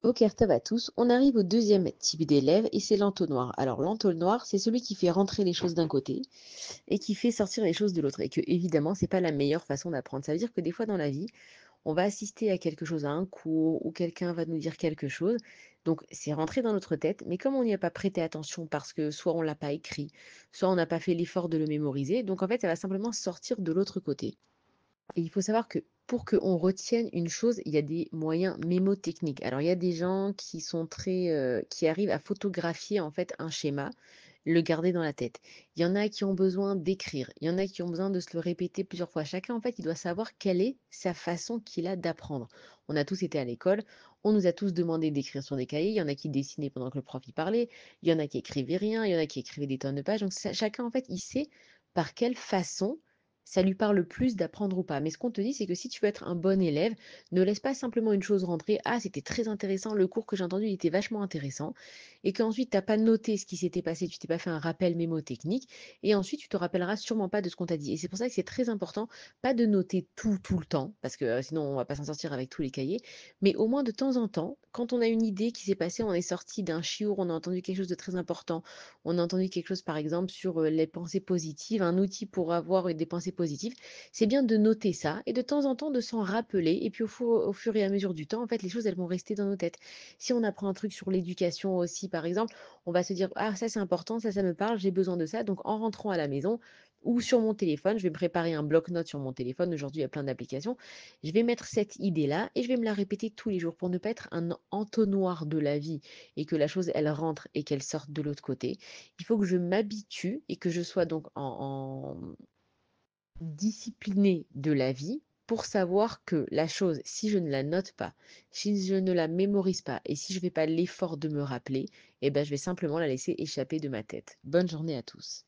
Ok, top à tous. On arrive au deuxième type d'élève et c'est l'entonnoir. Alors l'entonnoir, c'est celui qui fait rentrer les choses d'un côté et qui fait sortir les choses de l'autre. Et que évidemment, c'est pas la meilleure façon d'apprendre. Ça veut dire que des fois dans la vie, on va assister à quelque chose, à un cours, ou quelqu'un va nous dire quelque chose. Donc c'est rentré dans notre tête, mais comme on n'y a pas prêté attention parce que soit on l'a pas écrit, soit on n'a pas fait l'effort de le mémoriser, donc en fait, ça va simplement sortir de l'autre côté. Et il faut savoir que pour qu'on retienne une chose, il y a des moyens mémotechniques. Alors, il y a des gens qui sont très, qui arrivent à photographier en fait un schéma, le garder dans la tête. Il y en a qui ont besoin d'écrire. Il y en a qui ont besoin de se le répéter plusieurs fois. Chacun, en fait, il doit savoir quelle est sa façon qu'il a d'apprendre. On a tous été à l'école. On nous a tous demandé d'écrire sur des cahiers. Il y en a qui dessinaient pendant que le prof y parlait. Il y en a qui écrivaient rien. Il y en a qui écrivaient des tonnes de pages. Donc, chacun, en fait, il sait par quelle façon ça lui parle plus d'apprendre ou pas. Mais ce qu'on te dit, c'est que si tu veux être un bon élève, ne laisse pas simplement une chose rentrer. Ah, c'était très intéressant, le cours que j'ai entendu, il était vachement intéressant. Et qu'ensuite, tu n'as pas noté ce qui s'était passé, tu t'es pas fait un rappel mémotechnique. Et ensuite, tu te rappelleras sûrement pas de ce qu'on t'a dit. Et c'est pour ça que c'est très important, pas de noter tout, tout le temps, parce que sinon, on va pas s'en sortir avec tous les cahiers. Mais au moins de temps en temps, quand on a une idée qui s'est passée, on est sorti d'un chiour, on a entendu quelque chose de très important, on a entendu quelque chose, par exemple, sur les pensées positives, un outil pour avoir des pensées positives, c'est bien de noter ça et de temps en temps de s'en rappeler. Et puis au fur et à mesure du temps, en fait, les choses, elles vont rester dans nos têtes. Si on apprend un truc sur l'éducation aussi, par exemple, on va se dire, ah, ça c'est important, ça me parle, j'ai besoin de ça. Donc en rentrant à la maison ou sur mon téléphone, je vais me préparer un bloc-notes sur mon téléphone. Aujourd'hui, il y a plein d'applications. Je vais mettre cette idée-là et je vais me la répéter tous les jours pour ne pas être un entonnoir de la vie et que la chose, elle rentre et qu'elle sorte de l'autre côté. Il faut que je m'habitue et que je sois donc en disciplinée de la vie pour savoir que la chose, si je ne la note pas, si je ne la mémorise pas et si je ne fais pas l'effort de me rappeler, eh ben, je vais simplement la laisser échapper de ma tête. Bonne journée à tous.